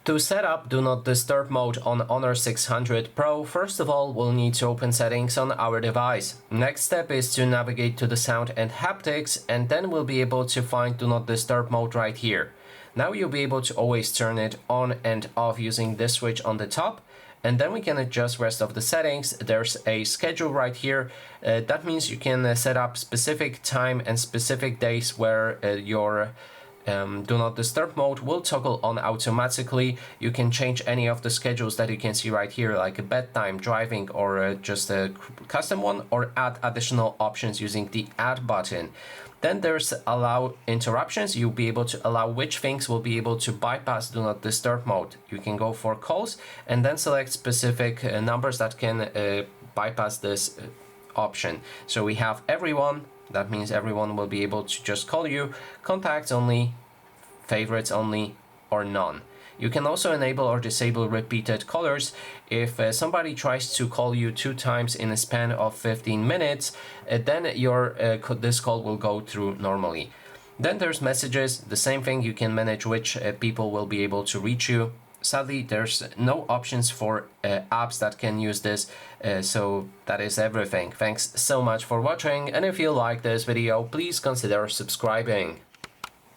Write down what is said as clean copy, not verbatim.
To set up Do Not Disturb mode on Honor 600 Pro, first of all, we'll need to open settings on our device. Next step is to navigate to the sound and haptics, and then we'll be able to find Do Not Disturb mode right here. Now you'll be able to always turn it on and off using this switch on the top, and then we can adjust rest of the settings. There's a schedule right here. That means you can set up specific time and specific days where your Do Not Disturb mode will toggle on automatically. You can change any of the schedules that you can see right here, like a bedtime, driving, or just a custom one, or add additional options using the add button. Then there's allow interruptions. You'll be able to allow which things will be able to bypass Do Not Disturb mode. You can go for calls and then select specific numbers that can bypass this option. So we have everyone. That means everyone will be able to just call you, contacts only, favorites only, or none. You can also enable or disable repeated callers. If somebody tries to call you 2 times in a span of 15 minutes, then this call will go through normally. Then there's messages, the same thing. You can manage which people will be able to reach you. Sadly, there's no options for apps that can use this, so that is everything. Thanks so much for watching, and if you like this video, please consider subscribing.